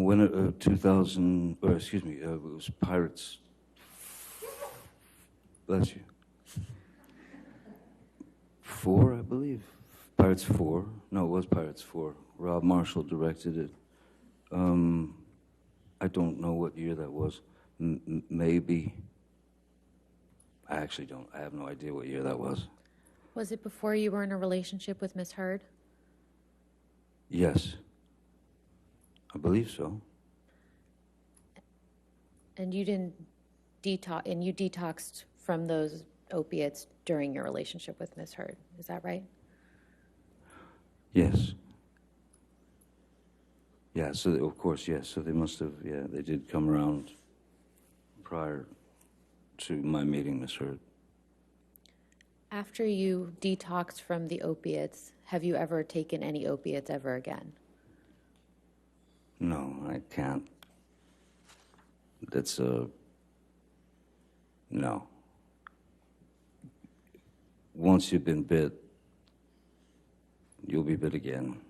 when 2000, or excuse me, it was Pirates. Bless you. 4, I believe. Pirates 4. No, it was Pirates 4. Rob Marshall directed it. I don't know what year that was. Maybe. I actually don't. I have no idea what year that was. Was it before you were in a relationship with Miss Heard? Yes. I believe so. And you didn't detox, and you detoxed from those opiates during your relationship with Miss Heard. Is that right? Yes. Yeah, so of course, yes. So they must have, yeah, they did come around prior to my meeting Miss Heard. After you detoxed from the opiates, have you ever taken any opiates ever again? No, I can't. That's no. Once you've been bit, you'll be bit again.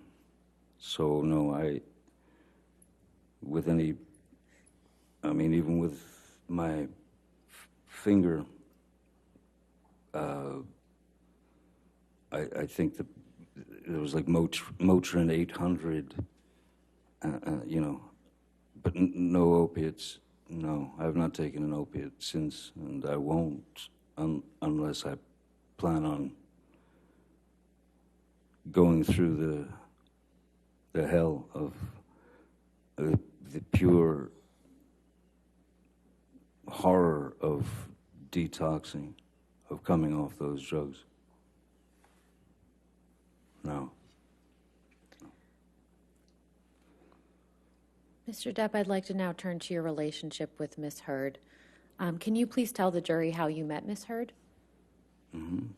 So no, with any, I mean, even with my finger, I think that there was like Motrin 800, you know, but no opiates. No, I have not taken an opiate since, and I won't unless I plan on going through the hell of the pure horror of detoxing, of coming off those drugs. No. Mr. Depp, I'd like to now turn to your relationship with Miss Heard. Can you please tell the jury how you met Miss Heard? Mm-hmm.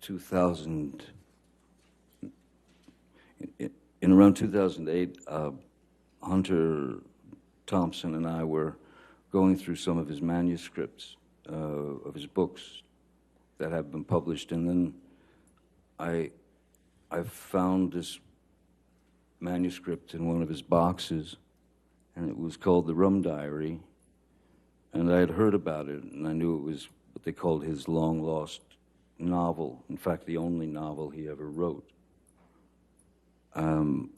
2000, in around 2008, Hunter Thompson and I were going through some of his manuscripts of his books that have been published, and then I found this manuscript in one of his boxes, and it was called The Rum Diary, and I had heard about it, and I knew it was what they called his long-lost novel, in fact, the only novel he ever wrote. And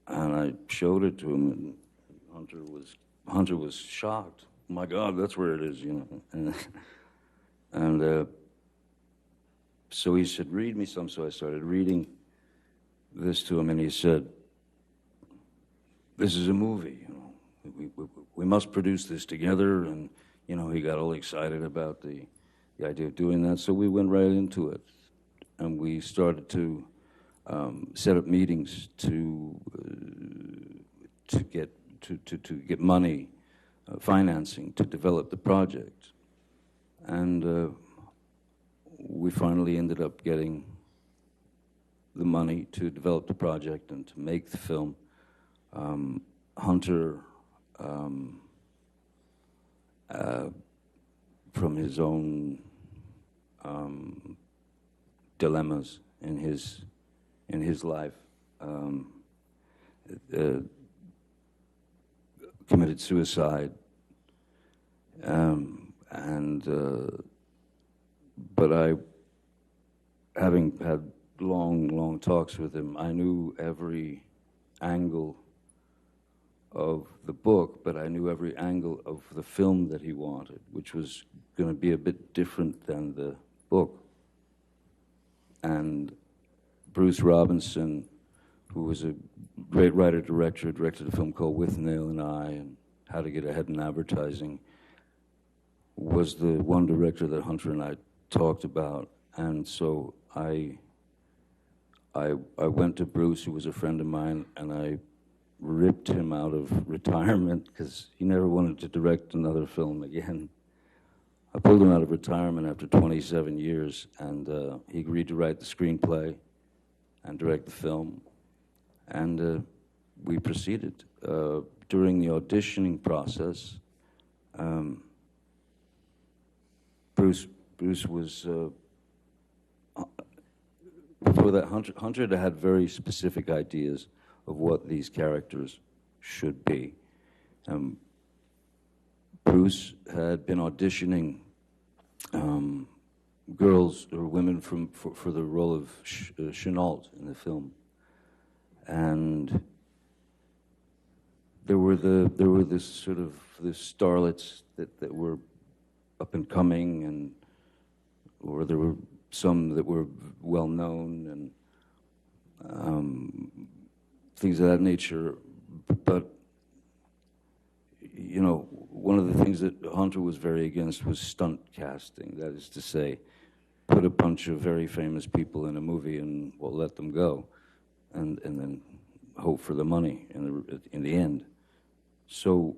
I showed it to him, and Hunter was shocked. Oh my God, that's where it is, you know. And so he said, read me some. So I started reading this to him, and he said, this is a movie, you know. We must produce this together. And, you know, he got all excited about the idea of doing that. So we went right into it, and we started to set up meetings to get money, financing to develop the project. And we finally ended up getting the money to develop the project and to make the film. Hunter, from his own dilemmas in his life, committed suicide, but having had long talks with him, I knew every angle of the book, but I knew every angle of the film that he wanted, which was going to be a bit different than the book. And Bruce Robinson, who was a great writer-director, directed a film called With Nail and I and How to Get Ahead in Advertising, was the one director that Hunter and I talked about. And so I went to Bruce, who was a friend of mine, and I ripped him out of retirement because he never wanted to direct another film again. I pulled him out of retirement after 27 years, and he agreed to write the screenplay and direct the film. And we proceeded. During the auditioning process, Bruce was, before that, Hunter had very specific ideas of what these characters should be. Bruce had been auditioning girls or women for the role of Chenault in the film, and there were this sort of starlets that were up and coming, or there were some that were well known and things of that nature. But you know, one of the things that Hunter was very against was stunt casting. That is to say, put a bunch of very famous people in a movie and we'll let them go, and then hope for the money in the end. So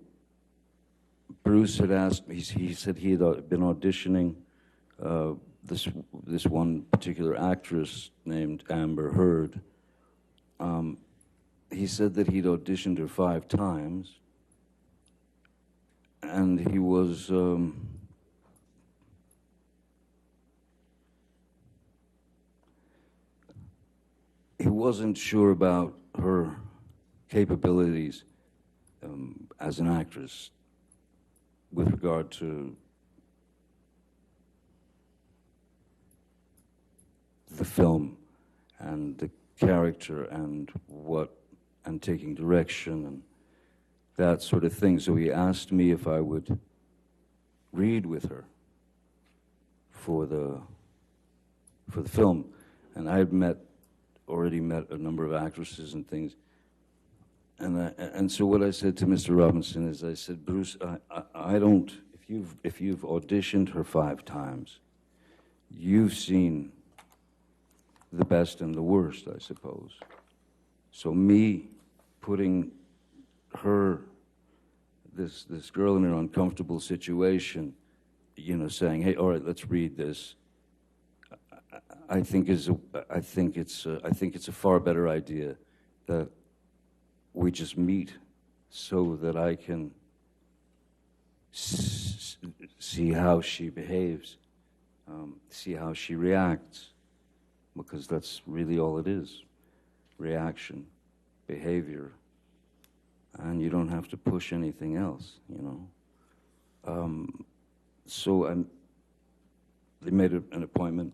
Bruce had asked me. He said he had been auditioning this one particular actress named Amber Heard. He said that he'd auditioned her 5 times, and he was he wasn't sure about her capabilities as an actress with regard to the film and the character and taking direction and that sort of thing. So he asked me if I would read with her for the film, and I had already met a number of actresses and things. And so what I said to Mr. Robinson is, I said, Bruce, I don't. If you've auditioned her 5 times, you've seen the best and the worst, I suppose. So me putting her, this girl, in an uncomfortable situation, you know, saying, hey, all right, let's read this, I think it's a far better idea that we just meet so that I can see how she behaves, see how she reacts, because that's really all it is, reaction, behavior, and you don't have to push anything else, you know. So they made an appointment.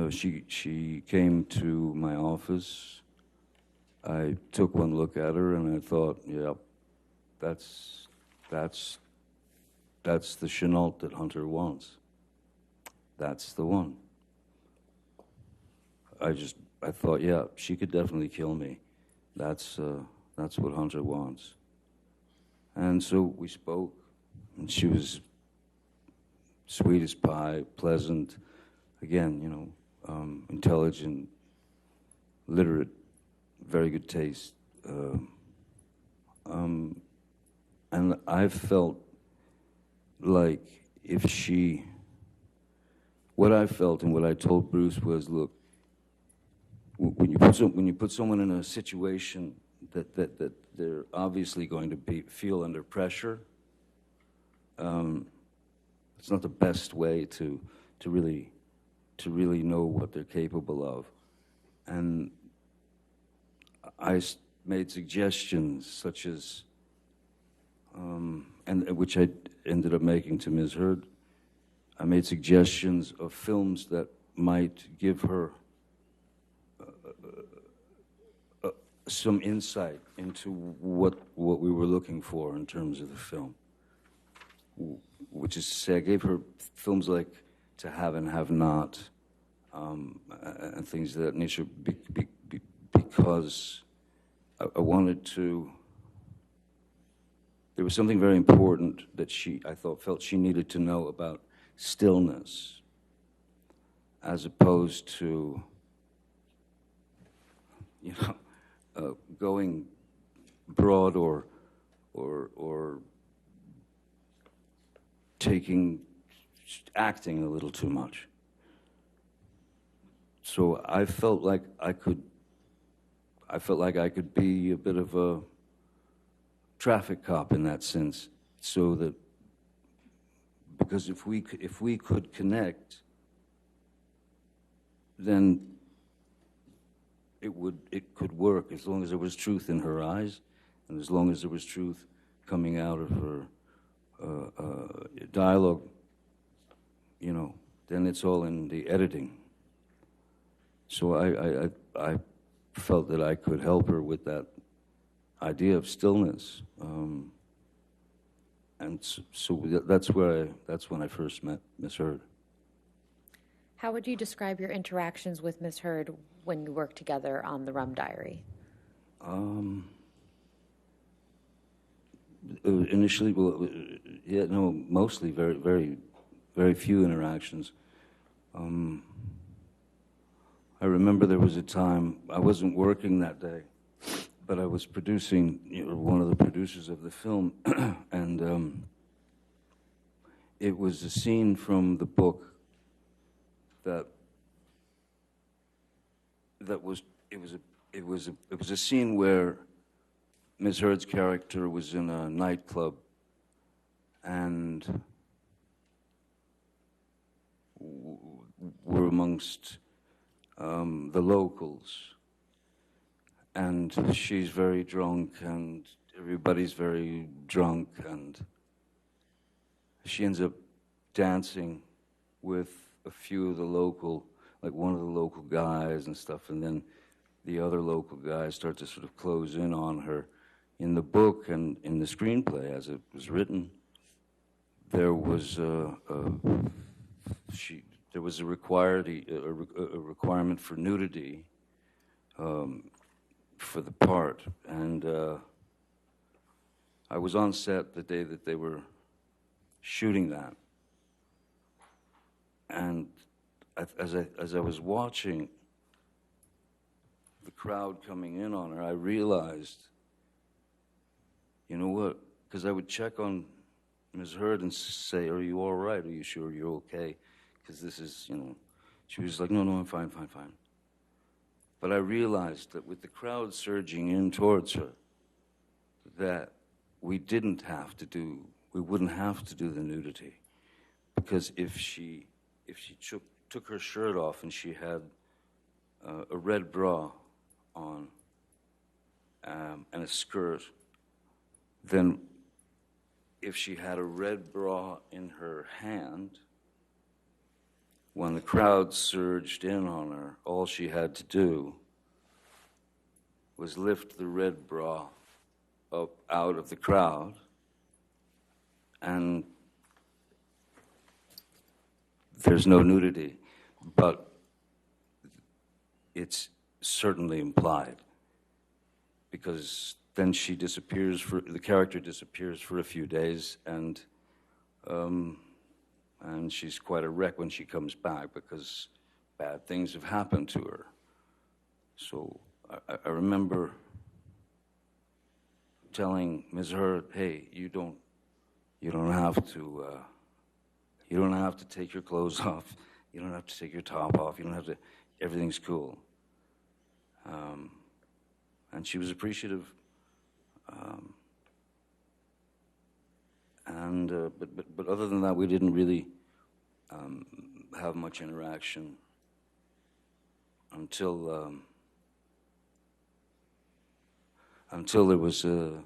She came to my office. I took one look at her and I thought, yeah, that's the Chenault that Hunter wants. That's the one. I thought, yeah, she could definitely kill me. That's what Hunter wants. And so we spoke, and she was sweet as pie, pleasant, again, you know, intelligent, literate, very good taste. And I felt like what I felt and what I told Bruce was, look, when you put someone in a situation that they're obviously going to feel under pressure, it's not the best way to really know what they're capable of. And I made suggestions such as, and which I ended up making to Ms. Heard. I made suggestions of films that might give her some insight into what we were looking for in terms of the film, which is to say, I gave her films like To Have and Have Not, and things of that nature, because I wanted to. There was something very important that I felt she needed to know about stillness, as opposed to, you know, going broad or acting a little too much. So I felt like I could be a bit of a traffic cop in that sense, so that, because if we could connect, then it could work as long as there was truth in her eyes, and as long as there was truth coming out of her dialogue. You know, then it's all in the editing. So I felt that I could help her with that idea of stillness, and so that's when I first met Miss Heard. How would you describe your interactions with Ms. Heard when you worked together on the Rum Diary? Initially, well, yeah, no, mostly very few interactions. I remember there was a time I wasn't working that day, but I was producing, one of the producers of the film, and it was a scene from the book that was a scene where Ms. Heard's character was in a nightclub and were amongst the locals, and she's very drunk and everybody's very drunk, and she ends up dancing with a few of the local, like one of the local guys and stuff, and then the other local guys start to sort of close in on her. In the book and in the screenplay, as it was written, there was a requirement for nudity for the part, and I was on set the day that they were shooting that, and as I was watching the crowd coming in on her, I realized, you know what? Because I would check on Ms. Heard and say, "Are you all right? Are you sure you're okay?" Because this is, she was like, "No, I'm fine, fine, fine." But I realized that with the crowd surging in towards her, that we wouldn't have to do the nudity, because if she took her shirt off and she had a red bra on and a skirt, then if she had a red bra in her hand, when the crowd surged in on her, all she had to do was lift the red bra up out of the crowd, and there's no nudity, but it's certainly implied, because then the character disappears for a few days, and she's quite a wreck when she comes back, because bad things have happened to her. So I remember telling Ms. Heard, "Hey, you don't have to take your clothes off. You don't have to take your top off. You don't have to. Everything's cool." And she was appreciative. But other than that, we didn't really have much interaction until there was a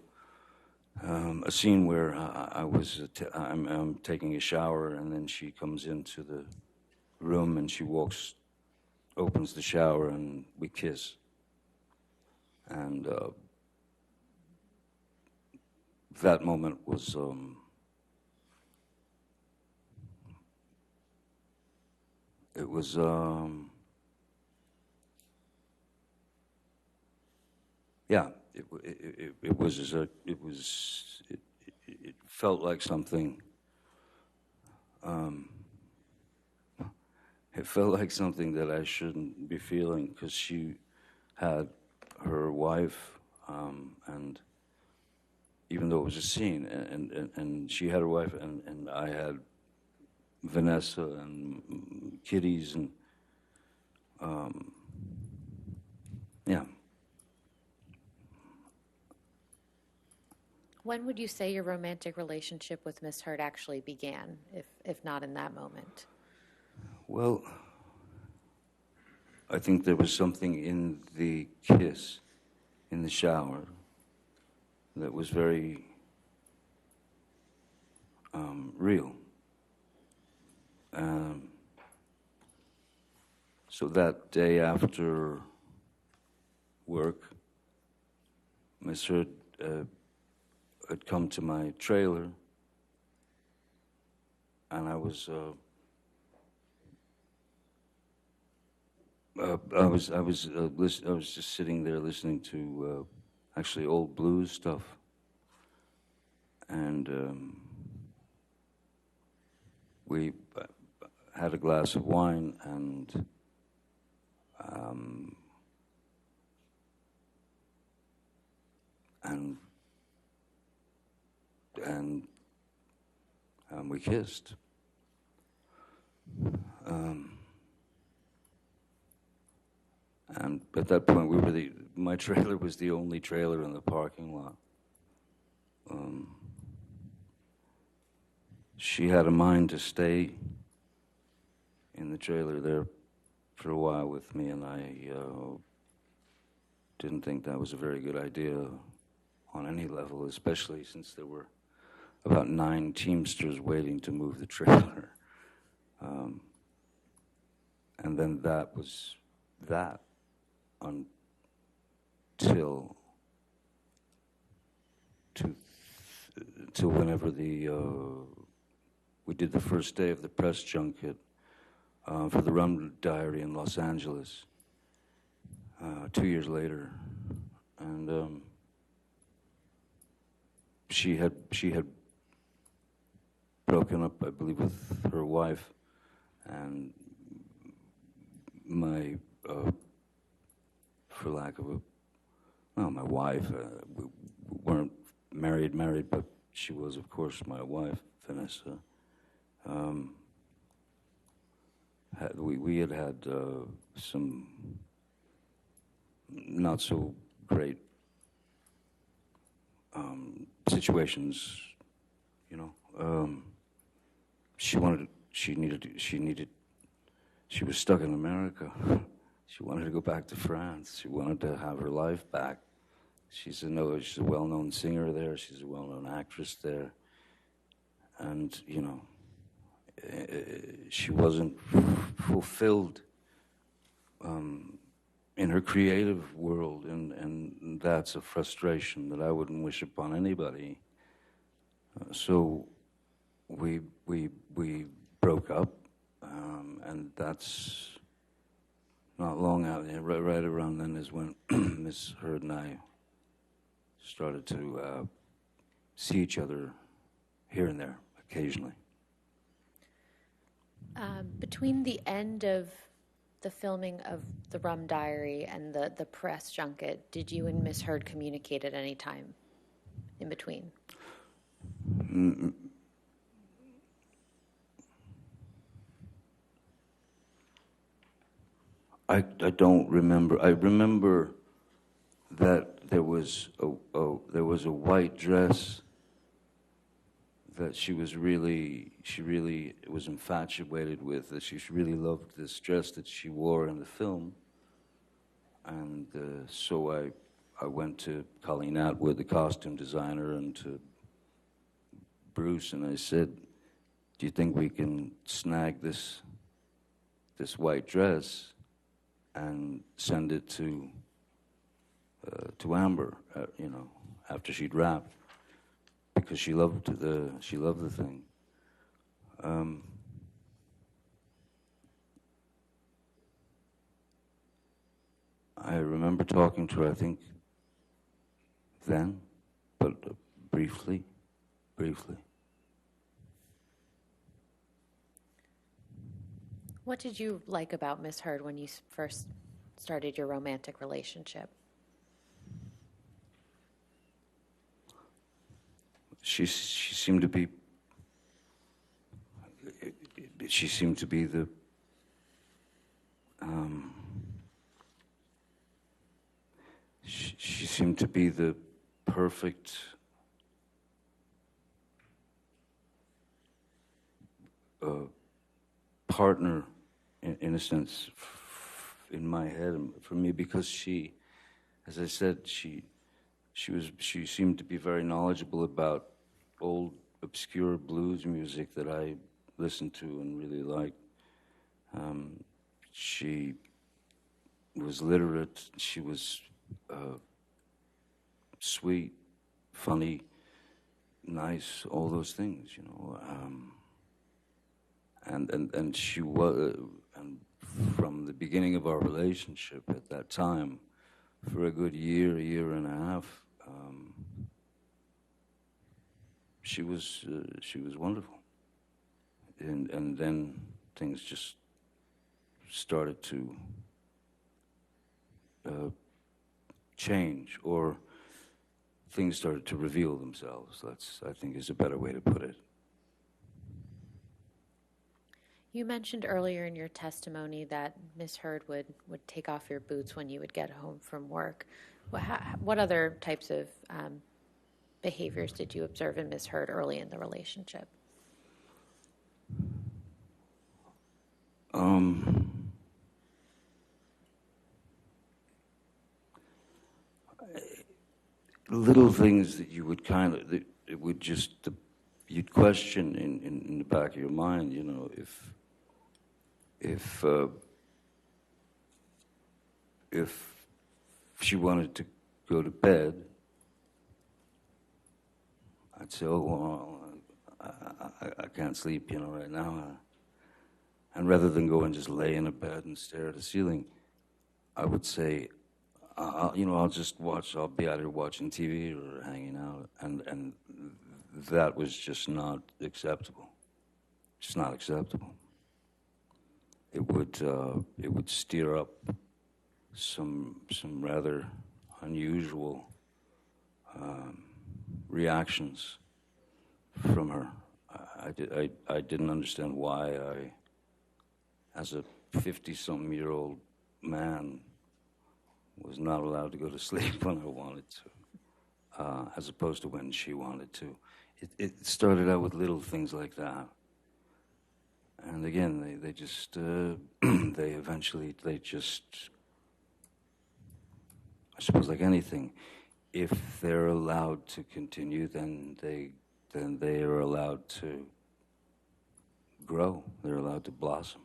scene where I'm taking a shower, and then she comes into the room and she opens the shower, and we kiss. And that moment was it felt like something. It felt like something that I shouldn't be feeling, because she had her wife, and even though it was a scene, and she had her wife, and I had Vanessa and kiddies, and yeah. When would you say your romantic relationship with Miss Heard actually began, if not in that moment? Well, I think there was something in the kiss in the shower that was very real. So that day after work, Miss Heard had come to my trailer, and I was just sitting there listening to actually old blues stuff, and we had a glass of wine, and we kissed. And at that point, my trailer was the only trailer in the parking lot. She had a mind to stay in the trailer there for a while with me, and I didn't think that was a very good idea on any level, especially since there were about 9 Teamsters waiting to move the trailer. And then that was that until whenever we did the first day of the press junket for the Rum Diary in Los Angeles 2 years later, and she had broken up, I believe, with her wife, and my for lack of my wife, we weren't married, but she was, of course, my wife, Vanessa. We had some not so great situations, you know. She was stuck in America. She wanted to go back to France. She wanted to have her life back. She's a well-known singer there. She's a well-known actress there. And, you know, she wasn't fulfilled in her creative world, and that's a frustration that I wouldn't wish upon anybody. So we broke up, and that's not long out. Right around then is when Miss Heard and I started to see each other here and there occasionally. Between the end of the filming of the Rum Diary and the press junket, did you and Miss Heard communicate at any time in between? I don't remember. I remember that there was a white dress that she really was infatuated with, that she really loved this dress that she wore in the film. And so I went to Colleen Atwood, the costume designer, and to Bruce, and I said, do you think we can snag this white dress and send it to Amber, you know, after she'd wrapped, because she loved the thing. I remember talking to her, I think, then, but briefly. What did you like about Miss Heard when you first started your romantic relationship? She seemed to be the she seemed to be the perfect partner, in a sense, in my head for me, because she, as I said, she seemed to be very knowledgeable about old obscure blues music that I listened to and really liked. She was literate. She was sweet, funny, nice, all those things, you know. And she was, and from the beginning of our relationship at that time, for a good year and a half, she was wonderful. And then things just started to change, or things started to reveal themselves. That's, I think, is a better way to put it. You mentioned earlier in your testimony that Miss Heard would take off your boots when you would get home from work. What other types of behaviors did you observe in Miss Heard early in the relationship? Little things that you would kind of, that it would just, you'd question in the back of your mind, you know, if she wanted to go to bed, I'd say, oh, well, I can't sleep, you know, right now. And rather than go and just lay in a bed and stare at the ceiling, I would say, I'll just watch, I'll be either watching TV or hanging out. And that was just not acceptable. Just not acceptable. It would stir up some rather unusual reactions from her. I didn't understand why I, as a 50-something-year-old man, was not allowed to go to sleep when I wanted to, as opposed to when she wanted to. It started out with little things like that. And again, they just, they just, I suppose like anything, if they're allowed to continue, then they are allowed to grow. They're allowed to blossom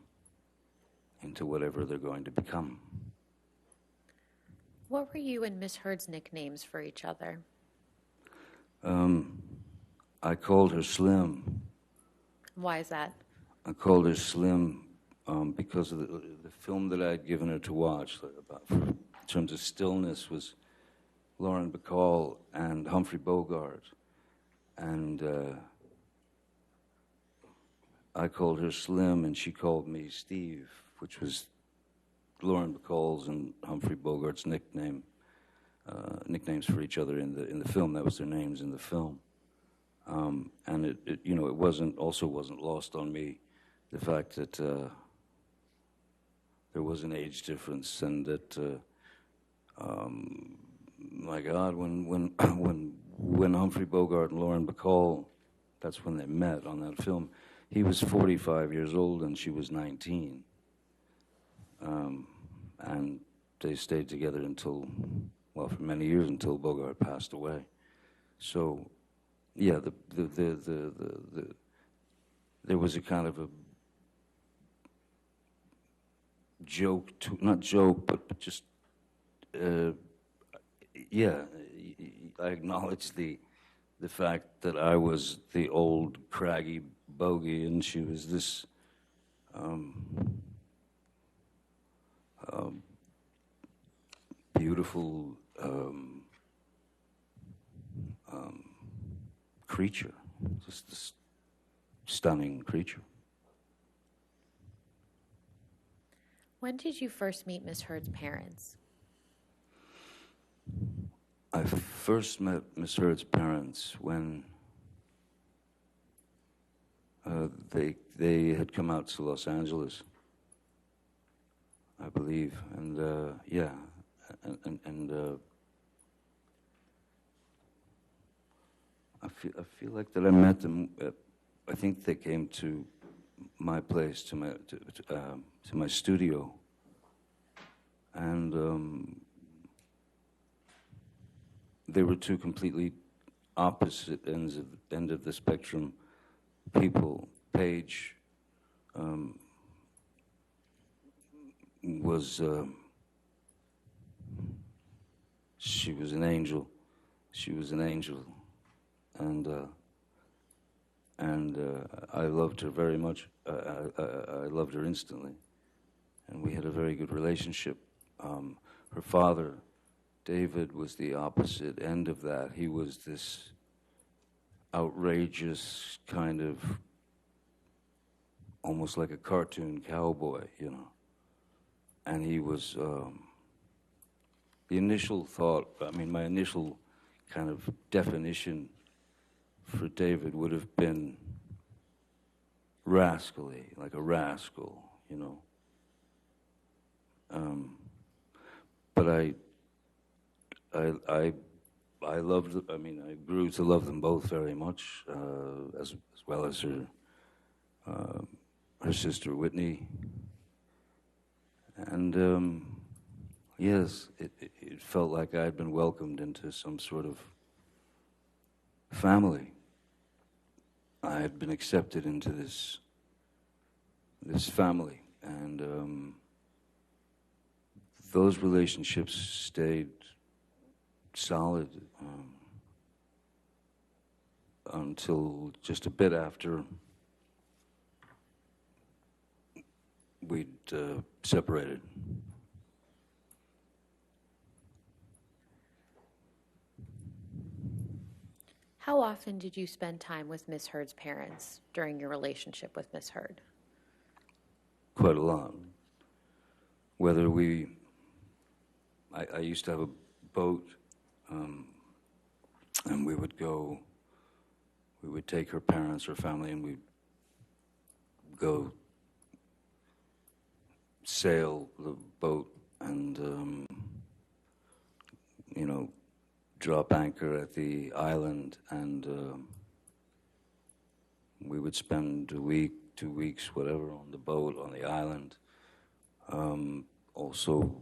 into whatever they're going to become. What were you and Miss Heard's nicknames for each other? I called her Slim. Why is that? I called her Slim because of the film that I'd given her to watch, in terms of stillness, was Lauren Bacall and Humphrey Bogart. And I called her Slim, and she called me Steve, which was Lauren Bacall's and Humphrey Bogart's nicknames for each other in the film. That was their names in the film. And it wasn't lost on me, the fact that there was an age difference, and that my God, when Humphrey Bogart and Lauren Bacall, that's when they met on that film, he was 45 years old and she was 19. And they stayed together until, well, for many years, until Bogart passed away. So, yeah, there was a kind of a joke, not joke, but just, yeah, I acknowledge the fact that I was the old craggy bogey and she was this beautiful creature, just this stunning creature. When did you first meet Miss Heard's parents? I first met Miss Heard's parents when they had come out to Los Angeles, I believe, and yeah, and I feel like that I met them. I think they came to my place, to my studio, and they were two completely opposite end of the spectrum people. Paige was she was an angel. She was an angel, and I loved her very much. I loved her instantly, and we had a very good relationship. Her father, David, was the opposite end of that. He was this outrageous kind of, almost like a cartoon cowboy, you know. And he was, the initial thought, I mean, my initial kind of definition for David would have been rascally, like a rascal, you know. But I loved, I mean, I grew to love them both very much, as well as her sister Whitney. And yes, it felt like I had been welcomed into some sort of family. I had been accepted into this family, and those relationships stayed solid until just a bit after we'd separated. How often did you spend time with Miss Heard's parents during your relationship with Miss Heard? Quite a lot. Whether I used to have a boat, and we would take her parents, her family, and we'd go sail the boat and, you know, drop anchor at the island, and we would spend a week, 2 weeks, whatever, on the boat, on the island. Also,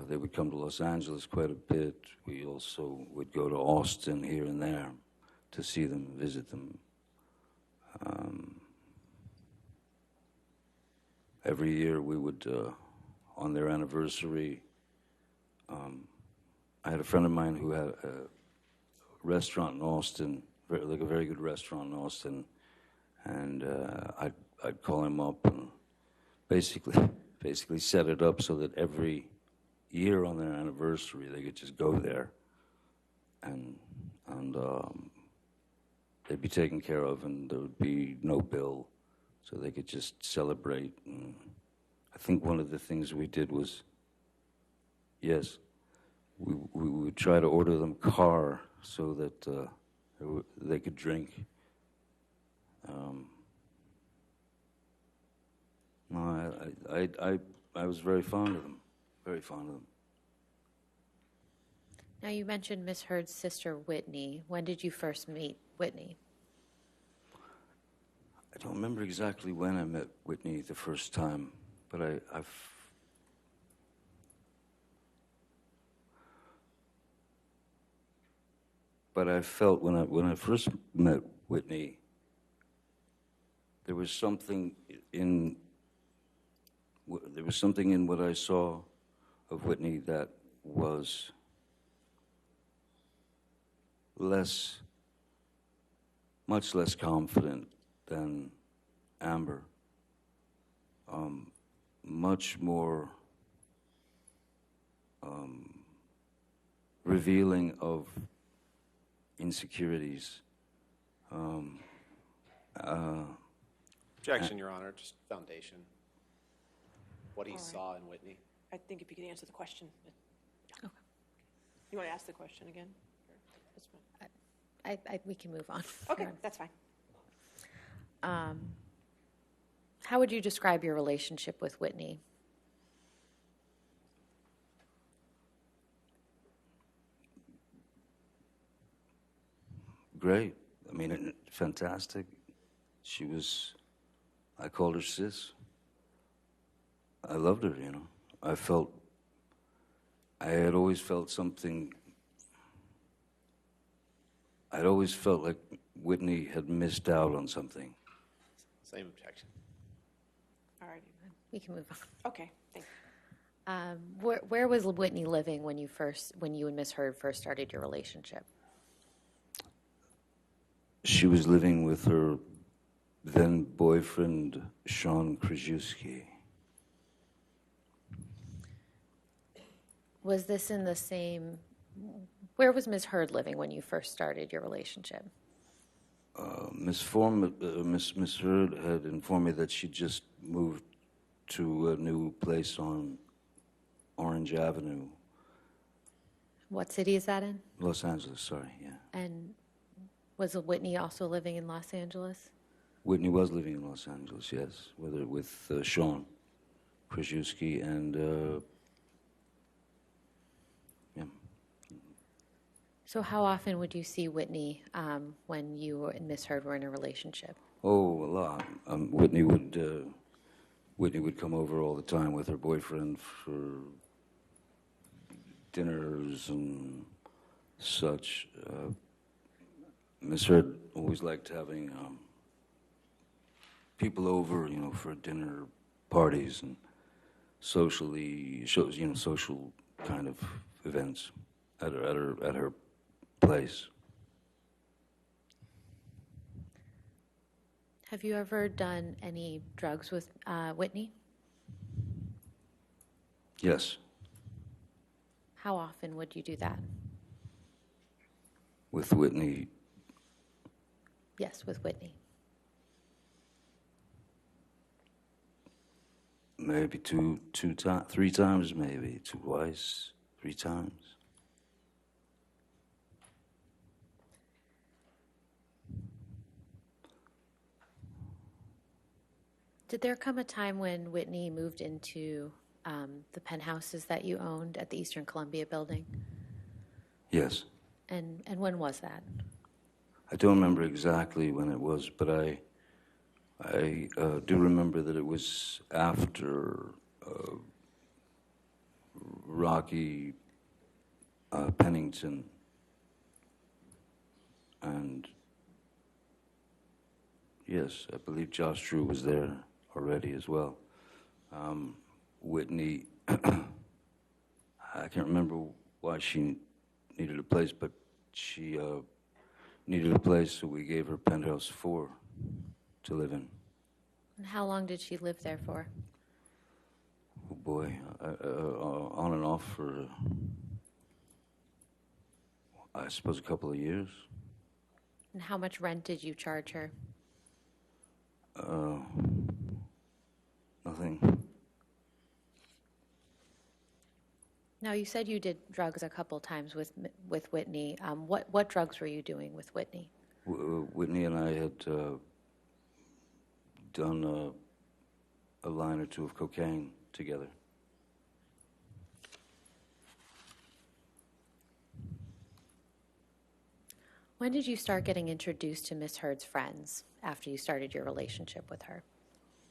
they would come to Los Angeles quite a bit. We also would go to Austin here and there to see them, visit them. Every year we would, on their anniversary, I had a friend of mine who had a restaurant in Austin, like a very good restaurant in Austin, and I'd call him up and basically set it up so that every year on their anniversary they could just go there, and they'd be taken care of, and there would be no bill, so they could just celebrate. And I think one of the things we did was, yes, we would try to order them car so that they could drink. No, I was very fond of them, very fond of them. Now, you mentioned Miss Heard's sister, Whitney. When did you first meet Whitney? I don't remember exactly when I met Whitney the first time, but I felt when I first met Whitney, there was something in what I saw of Whitney that was much less confident than Amber, much more revealing of insecurities. Objection, Your Honor, just foundation. What he All right. saw in Whitney. I think if you could answer the question. Okay. You want to ask the question again? That's fine. We can move on. Okay, that's fine. How would you describe your relationship with Whitney? Great. I mean, fantastic. I called her sis. I loved her, you know. I felt I had always felt something. I'd always felt like Whitney had missed out on something. Same objection. All righty. We can move on. Okay, thank you. Where was Whitney living when you and Miss Heard first started your relationship? She was living with her then boyfriend, Sean Krajewski. Was this in the same? Where was Miss Heard living when you first started your relationship? Miss Heard had informed me that she just moved to a new place on Orange Avenue. What city is that in? Los Angeles, sorry, yeah. And was Whitney also living in Los Angeles? Whitney was living in Los Angeles, yes, with Sean Krajewski and, yeah. So how often would you see Whitney when you and Miss Heard were in a relationship? Oh, a lot. Whitney would come over all the time with her boyfriend for dinners and such. Miss Heard always liked having people over, for dinner parties and social kind of events at her place. Have you ever done any drugs with Whitney? Yes, How often would you do that? with Whitney. Yes, with Whitney. Maybe three times, maybe twice, 3 times. Did there come a time when Whitney moved into the penthouses that you owned at the Eastern Columbia building? Yes. And when was that? I don't remember exactly when it was, but I do remember that it was after Rocky Pennington and yes, I believe Josh Drew was there already as well. Whitney, I can't remember why she needed a place, but she needed a place, so we gave her penthouse 4 to live in. And how long did she live there for? Oh boy, on and off for, I suppose, a couple of years. And how much rent did you charge her? Nothing. Now, you said you did drugs a couple times with Whitney. What drugs were you doing with Whitney? Whitney and I had done a line or 2 of cocaine together. When did you start getting introduced to Miss Heard's friends after you started your relationship with her?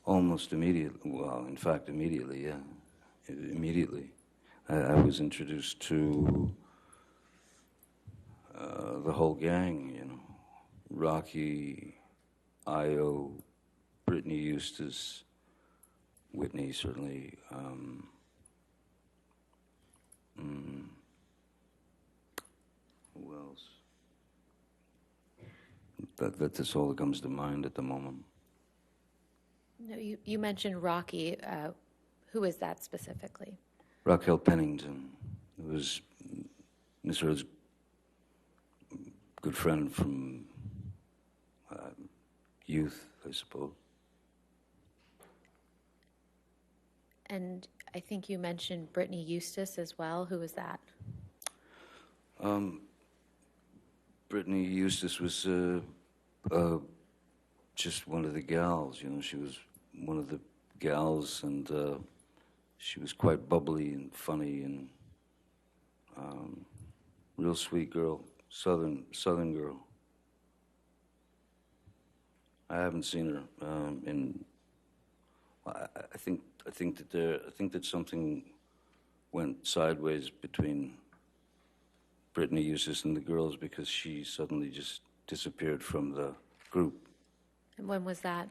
Almost immediately. Well, in fact, immediately, yeah. Immediately. I was introduced to the whole gang, Rocky, Io, Brittany Eustace, Whitney, certainly. Who else? That's all that comes to mind at the moment. No, you mentioned Rocky. Who is that specifically? Raquel Pennington. It was Miss Heard's good friend from youth, I suppose. And I think you mentioned Brittany Eustace as well. Who is that? Brittany Eustace was just one of the gals, She was one of the gals, and she was quite bubbly and funny and real sweet girl, southern girl. I haven't seen her in. I think that something went sideways between Brittany Eustace and the girls because she suddenly just disappeared from the group. And when was that?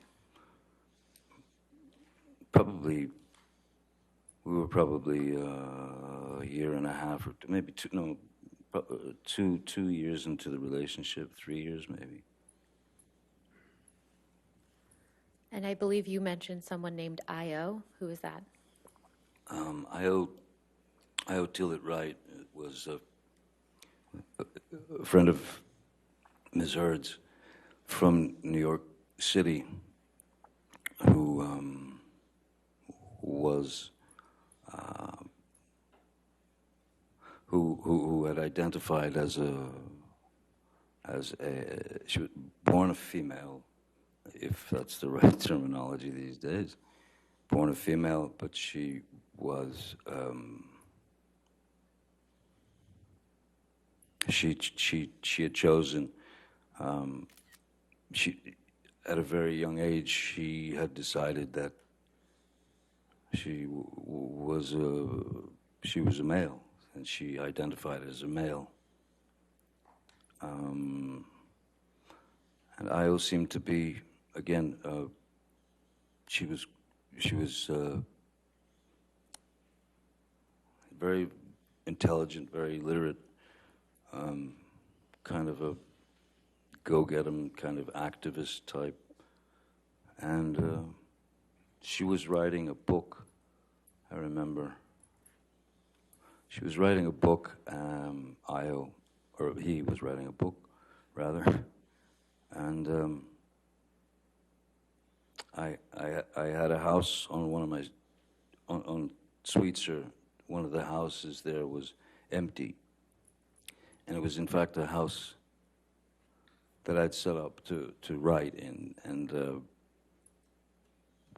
We were probably a year and a half, or maybe 2 years into the relationship, 3 years maybe. And I believe you mentioned someone named Io. Who is that? Io Tillett Wright was a friend of Ms. Heard's from New York City, who was who had identified as she was born a female, if that's the right terminology these days, born a female, but she was she had chosen she at a very young age she had decided that she was a male, and she identified as a male. And Io seemed to be, again, she was very intelligent, very literate, kind of a go-get-'em kind of activist type. And she was writing a book, I remember. She was writing a book, Io, or he was writing a book, rather. And I had a house on one of my, on Sweetser, one of the houses there was empty. And it was in fact a house that I'd set up to write in. And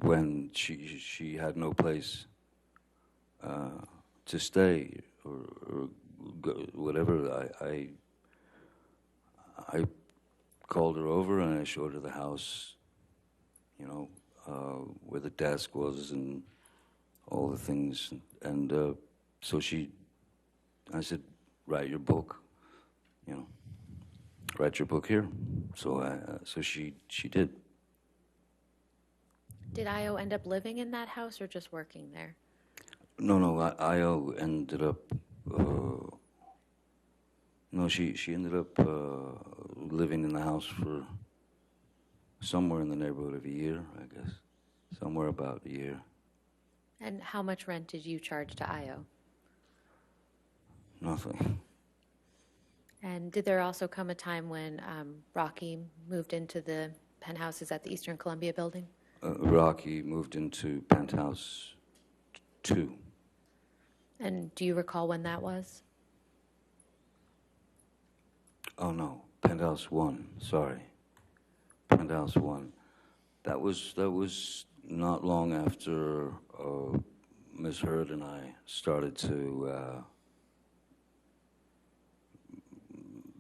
when she had no place to stay or go, whatever, I called her over and I showed her the house, you know, where the desk was and all the things. And so I said, write your book, you know, write your book here. So she did. Did Io end up living in that house or just working there? No, Io ended up, no, she ended up living in the house for somewhere in the neighborhood of a year, I guess. Somewhere about a year. And how much rent did you charge to Io? Nothing. And did there also come a time when Rocky moved into the penthouses at the Eastern Columbia building? Rocky moved into penthouse 2. And do you recall when that was? Oh no, penthouse 1. Sorry, penthouse 1. That was not long after Ms. Heard and I started to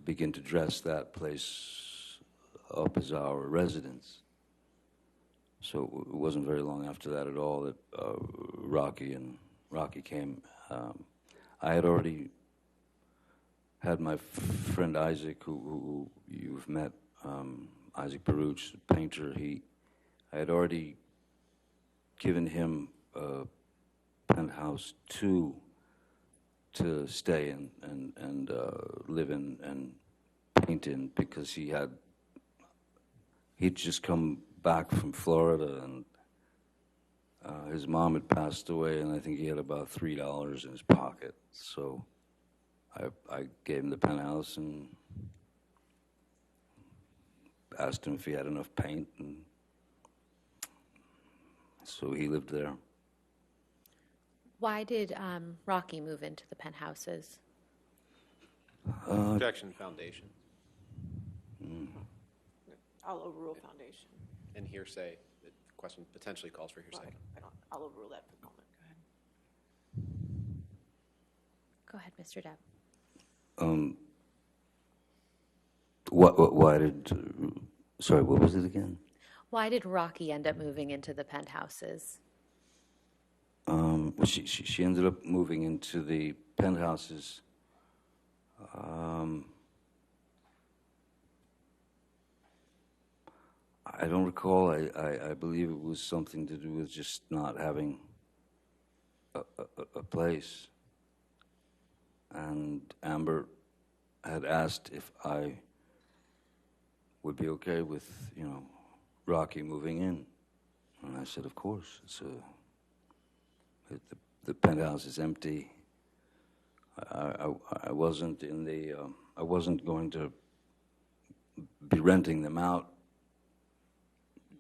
begin to dress that place up as our residence. So it wasn't very long after that at all that Rocky came. I had already had my friend Isaac, who you've met, Isaac Baruch, painter. I had already given him penthouse 2 to stay in and live in and paint in, because he'd just come back from Florida, and his mom had passed away, and I think he had about $3 in his pocket. So I gave him the penthouse and asked him if he had enough paint, and so he lived there. Why did Rocky move into the penthouses? Objection, foundation. I'll overrule foundation. And hearsay. The question potentially calls for hearsay. I'll overrule that for the moment. Go ahead. Go ahead, Mr. Depp. Why did? Sorry, what was it again? Why did Rocky end up moving into the penthouses? well, she ended up moving into the penthouses. I don't recall. I believe it was something to do with just not having a place. And Amber had asked if I would be okay with, you know, Rocky moving in. And I said, of course. The penthouse is empty. I wasn't in the, I wasn't going to be renting them out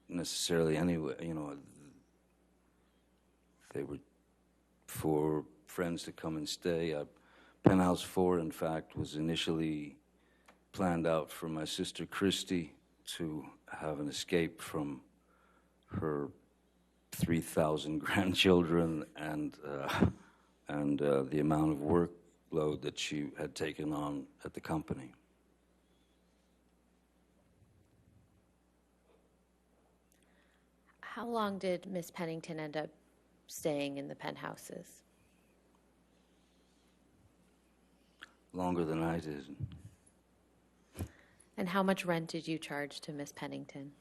necessarily anyway. You know, they were for friends to come and stay. Penthouse 4, in fact, was initially planned out for my sister Christy to have an escape from her 3,000 grandchildren and the amount of workload that she had taken on at the company. How long did Miss Pennington end up staying in the penthouses? Longer than I did. And how much rent did you charge to Miss Pennington?